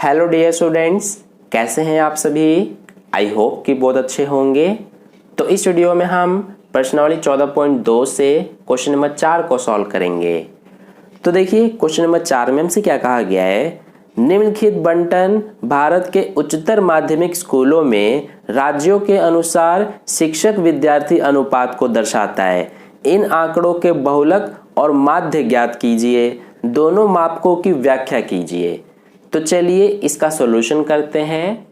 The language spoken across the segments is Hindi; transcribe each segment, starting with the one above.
हेलो डियर स्टूडेंट्स, कैसे हैं आप सभी। आई होप कि बहुत अच्छे होंगे। तो इस वीडियो में हम प्रश्नावली 14.2 से क्वेश्चन नंबर 4 को सॉल्व करेंगे। तो देखिए क्वेश्चन नंबर 4 में हमसे क्या कहा गया है। निम्नलिखित बंटन भारत के उच्चतर माध्यमिक स्कूलों में राज्यों के अनुसार शिक्षक विद्यार्थी अनुपात को दर्शाता है। इन आंकड़ों के बहुलक और माध्य ज्ञात कीजिए। दोनों मापकों की व्याख्या कीजिए। तो चलिए इसका सॉल्यूशन करते हैं।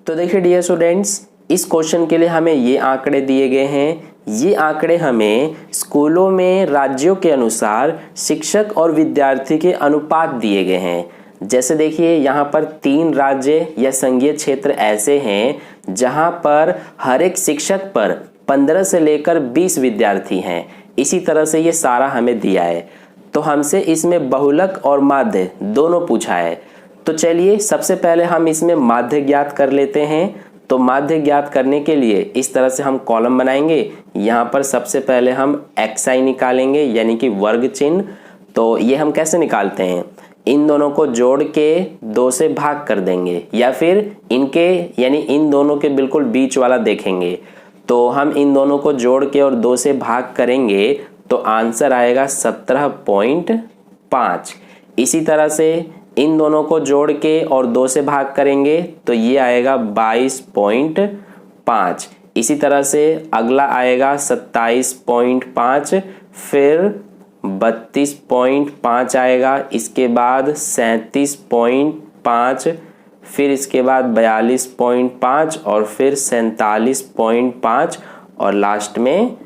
तो देखिए डियर स्टूडेंट्स, इस क्वेश्चन के लिए हमें ये आंकड़े दिए गए हैं। ये आंकड़े हमें स्कूलों में राज्यों के अनुसार शिक्षक और विद्यार्थी के अनुपात दिए गए हैं। जैसे देखिए यहाँ पर 3 राज्य या संघीय क्षेत्र ऐसे हैं जहाँ पर हर एक शिक्षक पर 15 से लेकर 20 विद्यार्थी हैं। इसी तरह से ये सारा हमें दिया है। तो हमसे इसमें बहुलक और माध्य दोनों पूछा है। तो चलिए सबसे पहले हम इसमें माध्य ज्ञात कर लेते हैं। तो माध्य ज्ञात करने के लिए इस तरह से हम कॉलम बनाएंगे। यहाँ पर सबसे पहले हम xi निकालेंगे यानी कि वर्ग चिन्ह। तो ये हम कैसे निकालते हैं, इन दोनों को जोड़ के 2 से भाग कर देंगे या फिर इनके यानी इन दोनों के बिल्कुल बीच वाला देखेंगे। तो हम इन दोनों को जोड़ के और 2 से भाग करेंगे तो आंसर आएगा 17.5। इसी तरह से इन दोनों को जोड़ के और 2 से भाग करेंगे तो ये आएगा 22.5। इसी तरह से अगला आएगा 27.5, फिर 32.5 आएगा, इसके बाद 37.5, फिर इसके बाद 42.5 और फिर 47.5 और लास्ट में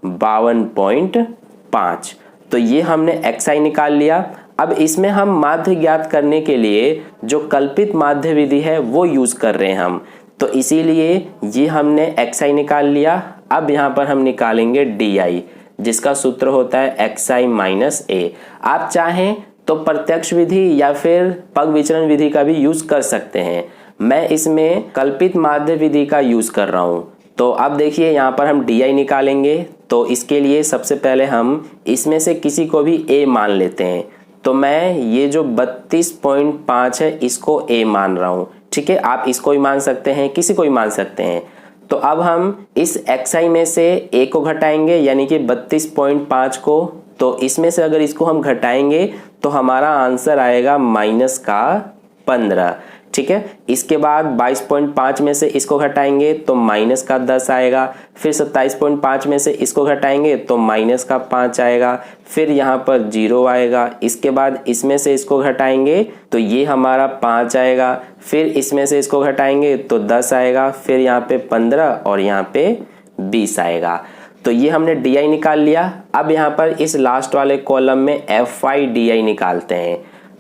52.5। तो ये हमने xi निकाल लिया। अब इसमें हम माध्य ज्ञात करने के लिए जो कल्पित माध्य विधि है वो यूज कर रहे हैं हम। तो इसीलिए ये हमने xi निकाल लिया। अब यहाँ पर हम निकालेंगे di, जिसका सूत्र होता है xi माइनस a। आप चाहें तो प्रत्यक्ष विधि या फिर पग विचरण विधि का भी यूज कर सकते हैं। मैं इसमें कल्पित माध्य विधि का यूज कर रहा हूँ। तो अब देखिए यहाँ पर हम di निकालेंगे। तो इसके लिए सबसे पहले हम इसमें से किसी को भी a मान लेते हैं। तो मैं ये जो 32.5 है इसको a मान रहा हूँ। ठीक है, आप इसको ही मान सकते हैं, किसी को ही मान सकते हैं। तो अब हम इस xi में से a को घटाएंगे यानी कि 32.5 को। तो इसमें से अगर इसको हम घटाएंगे तो हमारा आंसर आएगा -15। ठीक है, इसके बाद 22.5 में से इसको घटाएंगे तो -10 आएगा। फिर 27.5 में से इसको घटाएंगे तो -5 आएगा। फिर यहाँ पर 0 आएगा। इसके बाद इसमें से इसको घटाएंगे तो ये हमारा 5 आएगा। फिर इसमें से इसको घटाएंगे तो 10 आएगा। फिर यहाँ पे 15 और यहाँ पे 20 आएगा। तो ये हमने di निकाल लिया। अब यहाँ पर इस लास्ट वाले कॉलम में fi di निकालते हैं।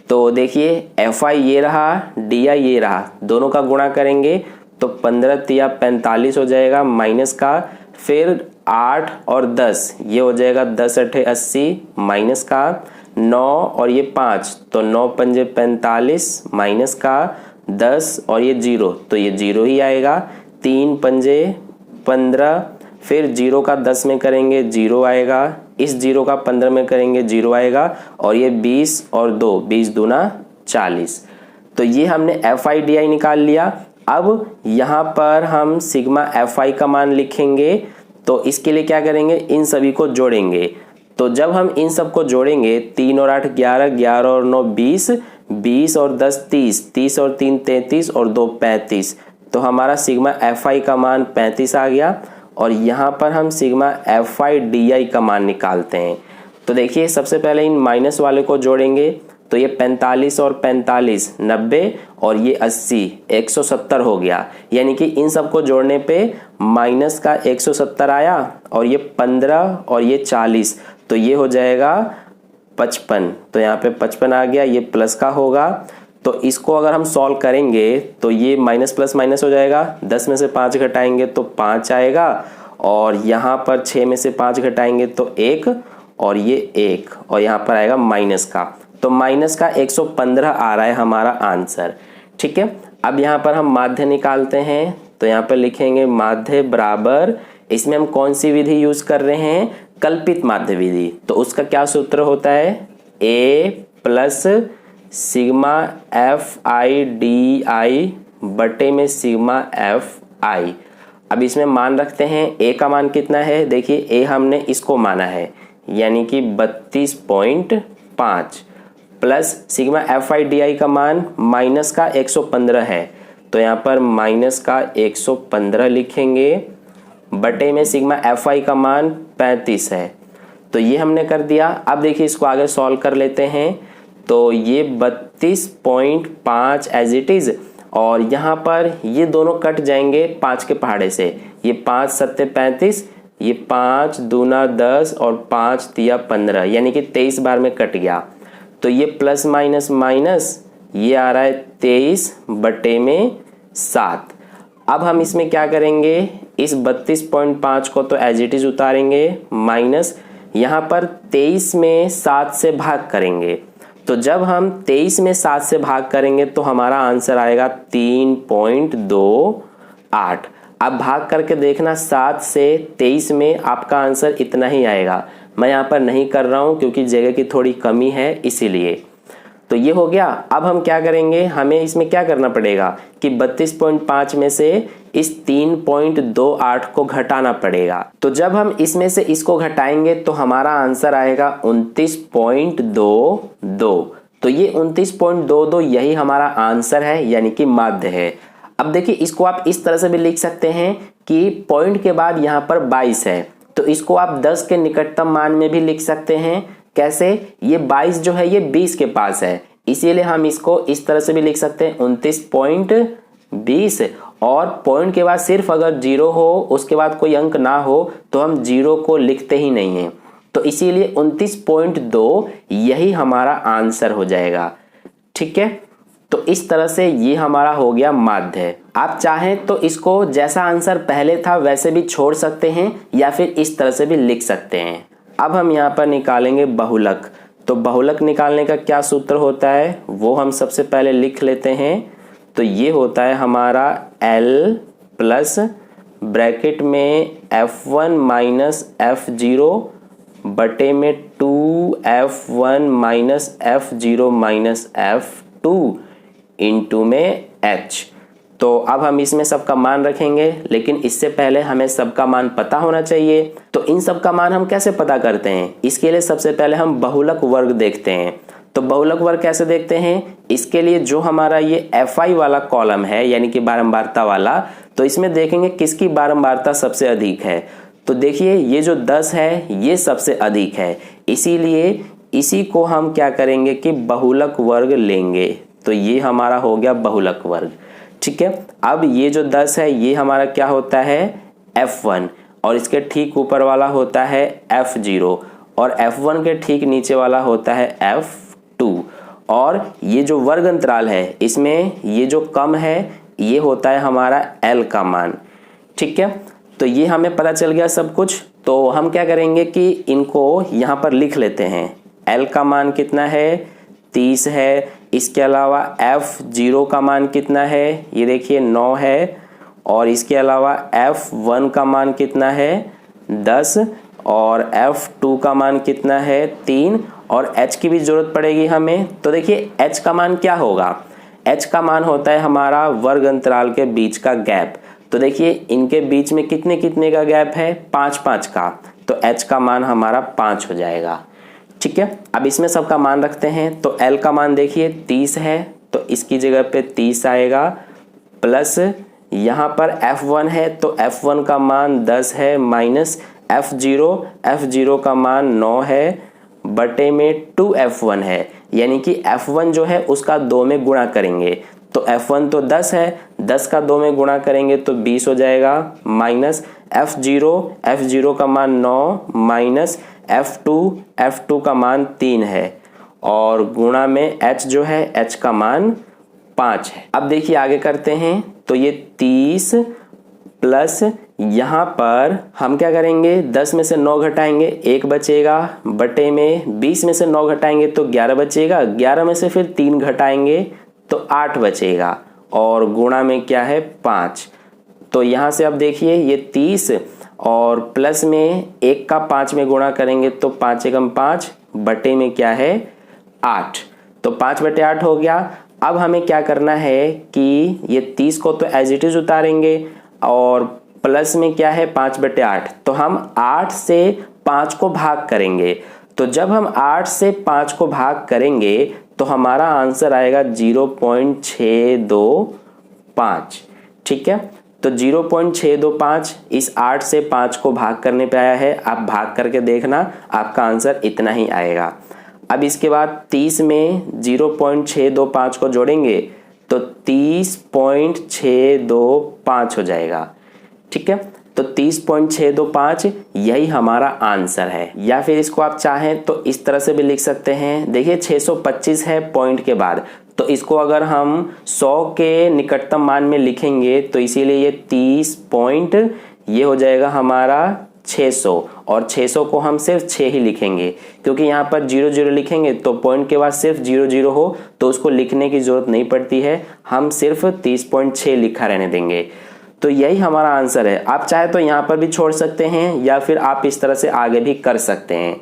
तो देखिए fi ये रहा, di ये रहा, दोनों का गुणा करेंगे तो 15 तिया 45 हो जाएगा माइनस का, फिर 8 और 10 ये हो जाएगा 10 अठे 80 माइनस का, 9 और ये 5 तो 9 पंजे 45 माइनस का, 10 और ये 0 तो ये 0 ही आएगा, 3 पंजे 15, फिर 0 का 10 में करेंगे 0 आएगा, इस 0 का 15 में करेंगे 0 आएगा, और ये 20 और 2 20 दूना 40। तो ये हमने fi di निकाल लिया। अब यहाँ पर हम सिग्मा fi का मान लिखेंगे। तो इसके लिए क्या करेंगे, इन सभी को जोड़ेंगे। तो जब हम इन सब को जोड़ेंगे 3 और 8 11, 11 और 9 20, 20 और 10 30, 30 और 3 33 और 2 35। तो हमारा सिग्मा fi का मान 35 आ गया। और यहाँ पर हम सिग्मा fi di का मान निकालते हैं। तो देखिए सबसे पहले इन माइनस वाले को जोड़ेंगे तो ये 45 और 45 90 और ये 80 170 हो गया। यानी कि इन सब को जोड़ने पे माइनस का 170 आया और ये 15 और ये 40 तो ये हो जाएगा 55। तो यहाँ पे 55 आ गया, ये प्लस का होगा। तो इसको अगर हम सॉल्व करेंगे तो ये माइनस प्लस माइनस हो जाएगा। 10 में से 5 घटाएंगे तो 5 आएगा, और यहाँ पर 6 में से 5 घटाएंगे तो 1 और ये 1, और यहाँ पर आएगा माइनस का। तो माइनस का 115 आ रहा है हमारा आंसर। ठीक है, अब यहाँ पर हम माध्य निकालते हैं। तो यहाँ पर लिखेंगे माध्य बराबर, इसमें हम कौन सी विधि यूज कर रहे हैं, कल्पित माध्य विधि। तो उसका क्या सूत्र होता है, a प्लस सिग्मा FI/DI बटे में सिग्मा FI। अब इसमें मान रखते हैं ए का मान कितना है, देखिए ए हमने इसको माना है यानी कि 32.5 प्लस सिग्मा FI/DI का मान माइनस का 115 है तो यहाँ पर माइनस का 115 लिखेंगे बटे में सिग्मा FI का मान 35 है। तो ये हमने कर दिया। अब देखिए इसको आगे सॉल्व कर लेते हैं तो ये 32.5 एज इट इज और यहाँ पर ये दोनों कट जाएंगे 5 के पहाड़े से। ये 5 सत्ते 35, ये 5 दूना 10 और 5 तिया 15 यानी कि 23 बार में कट गया। तो ये प्लस माइनस माइनस ये आ रहा है 23 बटे में 7। अब हम इसमें क्या करेंगे, इस 32.5 को तो एज इट इज उतारेंगे माइनस यहाँ पर 23 में 7 से भाग करेंगे। तो जब हम 23 में 7 से भाग करेंगे तो हमारा आंसर आएगा 3.28। अब भाग करके देखना 7 से 23 में आपका आंसर इतना ही आएगा। मैं यहाँ पर नहीं कर रहा हूँ क्योंकि जगह की थोड़ी कमी है इसीलिए। तो ये हो गया। अब हम क्या करेंगे, हमें इसमें क्या करना पड़ेगा कि 32.5 में से इस 3.28 को घटाना पड़ेगा। तो जब हम इसमें से इसको घटाएंगे तो हमारा आंसर आएगा 29.22। तो ये 29.22 यही हमारा आंसर है यानी कि माध्य है। अब देखिए इसको आप इस तरह से भी लिख सकते हैं कि पॉइंट के बाद यहाँ पर 22 है तो इसको आप 10 के निकटतम मान में भी लिख सकते हैं। कैसे, ये 22 जो है ये 20 के पास है इसीलिए हम इसको इस तरह से भी लिख सकते हैं 29.20 और पॉइंट के बाद सिर्फ अगर 0 हो उसके बाद कोई अंक ना हो तो हम 0 को लिखते ही नहीं है। तो इसीलिए 29.2 यही हमारा आंसर हो जाएगा। ठीक है, तो इस तरह से ये हमारा हो गया माध्य। आप चाहें तो इसको जैसा आंसर पहले था वैसे भी छोड़ सकते हैं या फिर इस तरह से भी लिख सकते हैं। अब हम यहाँ पर निकालेंगे बहुलक। तो बहुलक निकालने का क्या सूत्र होता है वो हम सबसे पहले लिख लेते हैं। तो ये होता है हमारा L प्लस ब्रैकेट में F1 माइनस F0 बटे में 2F1 minus F0 minus F2 into में H। तो अब हम इसमें सबका मान रखेंगे लेकिन इससे पहले हमें सबका मान पता होना चाहिए। तो इन सबका मान हम कैसे पता करते हैं, इसके लिए सबसे पहले हम बहुलक वर्ग देखते हैं। तो बहुलक वर्ग कैसे देखते हैं, इसके लिए जो हमारा ये FI वाला कॉलम है यानी कि बारंबारता वाला, तो इसमें देखेंगे किसकी बारंबारता सबसे अधिक है। तो देखिए ये जो 10 है ये सबसे अधिक है इसीलिए इसी को हम क्या करेंगे कि बहुलक वर्ग लेंगे। तो ये हमारा हो गया बहुलक वर्ग। ठीक है, अब ये जो 10 है ये हमारा क्या होता है F1 और इसके ठीक ऊपर वाला होता है F0 और F1 के ठीक नीचे वाला होता है F2 और ये जो वर्ग अंतराल है इसमें ये जो कम है ये होता है हमारा L का मान। ठीक है, तो ये हमें पता चल गया सब कुछ। तो हम क्या करेंगे कि इनको यहाँ पर लिख लेते हैं। L का मान कितना है 30 है, इसके अलावा F0 का मान कितना है ये देखिए 9 है और इसके अलावा F1 का मान कितना है 10 और F2 का मान कितना है 3 और H की भी जरूरत पड़ेगी हमें। तो देखिए H का मान क्या होगा, H का मान होता है हमारा वर्ग अंतराल के बीच का गैप। तो देखिए इनके बीच में कितने कितने का गैप है 5-5 का, तो H का मान हमारा 5 हो जाएगा। ठीक है, अब इसमें सबका मान रखते हैं। तो L का मान देखिए 30 है तो इसकी जगह पे 30 आएगा प्लस यहाँ पर F1 है तो F1 का मान 10 है माइनस F0 का मान 9 है बटे में 2F1 है यानी कि F1 जो है उसका 2 में गुणा करेंगे। तो F1 तो 10 है, 10 का 2 में गुणा करेंगे तो 20 हो जाएगा माइनस F0 का मान 9 माइनस F2 का मान 3 है और गुणा में H जो है H का मान 5 है। अब देखिए आगे करते हैं। तो ये 30 प्लस यहाँ पर हम क्या करेंगे 10 में से 9 घटाएंगे 1 बचेगा बटे में 20 में से 9 घटाएंगे तो 11 बचेगा, 11 में से फिर 3 घटाएंगे तो 8 बचेगा और गुणा में क्या है 5। तो यहाँ से अब देखिए ये 30 और प्लस में 1 का 5 में गुणा करेंगे तो 5 एकम 5 बटे में क्या है 8। तो 5/8 हो गया। अब हमें क्या करना है कि ये 30 को तो एज इट इज उतारेंगे और प्लस में क्या है 5/8, तो हम 8 से 5 को भाग करेंगे। तो जब हम 8 से 5 को भाग करेंगे तो हमारा आंसर आएगा 0.625। ठीक है, तो 0.625 इस 8 से 5 को भाग करने पे आया है। आप भाग करके देखना, आपका आंसर इतना ही आएगा। अब इसके बाद 30 में 0.625 को जोड़ेंगे तो 30.625 हो जाएगा। ठीक है, तो 30.625 यही हमारा आंसर है। या फिर इसको आप चाहें तो इस तरह से भी लिख सकते हैं। देखिए 625 है पॉइंट के बाद, तो इसको अगर हम 100 के निकटतम मान में लिखेंगे तो इसीलिए ये 30 पॉइंट ये हो जाएगा हमारा 600, और 600 को हम सिर्फ 6 ही लिखेंगे क्योंकि यहाँ पर 00 लिखेंगे तो पॉइंट के बाद सिर्फ 00 हो तो उसको लिखने की जरूरत नहीं पड़ती है, हम सिर्फ 30.6 लिखा रहने देंगे। तो यही हमारा आंसर है। आप चाहे तो यहाँ पर भी छोड़ सकते हैं या फिर आप इस तरह से आगे भी कर सकते हैं।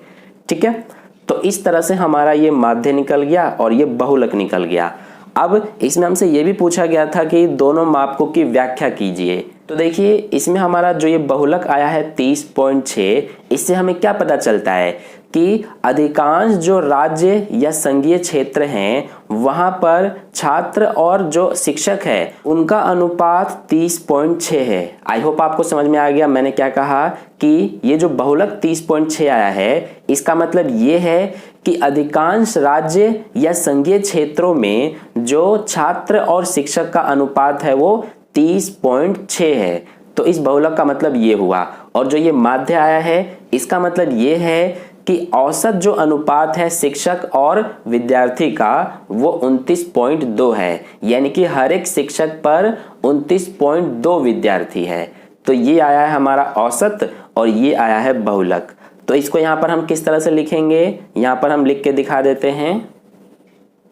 ठीक है, तो इस तरह से हमारा ये माध्य निकल गया और ये बहुलक निकल गया। अब इसमें हमसे ये भी पूछा गया था कि दोनों मापकों की व्याख्या कीजिए। तो देखिए इसमें हमारा जो ये बहुलक आया है 30.6, इससे हमें क्या पता चलता है कि अधिकांश जो राज्य या संघीय क्षेत्र हैं वहां पर छात्र और जो शिक्षक है उनका अनुपात 30.6 है। आई होप आपको समझ में आ गया मैंने क्या कहा कि ये जो बहुलक 30.6 आया है इसका मतलब ये है कि अधिकांश राज्य या संघीय क्षेत्रों में जो छात्र और शिक्षक का अनुपात है वो 30.6 है। तो इस बहुलक का मतलब ये हुआ। और जो ये माध्य आया है इसका मतलब ये है कि औसत जो अनुपात है शिक्षक और विद्यार्थी का वो 29.2 है, यानी कि हर एक शिक्षक पर 29.2 विद्यार्थी है। तो ये आया है हमारा औसत और ये आया है बहुलक। तो इसको यहाँ पर हम किस तरह से लिखेंगे, यहाँ पर हम लिख के दिखा देते हैं।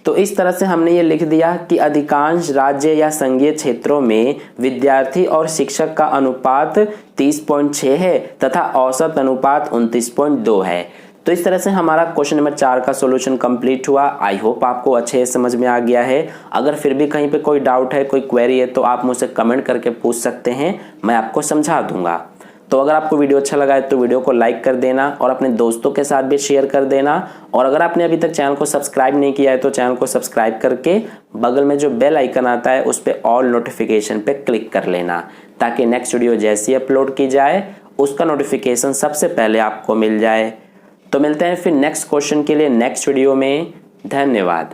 तो इस तरह से हमने ये लिख दिया कि अधिकांश राज्य या संघीय क्षेत्रों में विद्यार्थी और शिक्षक का अनुपात 30.6 है तथा औसत अनुपात 29.2 है। तो इस तरह से हमारा क्वेश्चन नंबर 4 का सॉल्यूशन कंप्लीट हुआ। आई होप आपको अच्छे समझ में आ गया है। अगर फिर भी कहीं पे कोई डाउट है, कोई क्वेरी है तो आप मुझसे कमेंट करके पूछ सकते हैं, मैं आपको समझा दूंगा। तो अगर आपको वीडियो अच्छा लगा है तो वीडियो को लाइक कर देना और अपने दोस्तों के साथ भी शेयर कर देना। और अगर आपने अभी तक चैनल को सब्सक्राइब नहीं किया है तो चैनल को सब्सक्राइब करके बगल में जो बेल आइकन आता है उस पर ऑल नोटिफिकेशन पे क्लिक कर लेना, ताकि नेक्स्ट वीडियो जैसी अपलोड की जाए उसका नोटिफिकेशन सबसे पहले आपको मिल जाए। तो मिलते हैं फिर नेक्स्ट क्वेश्चन के लिए नेक्स्ट वीडियो में। धन्यवाद।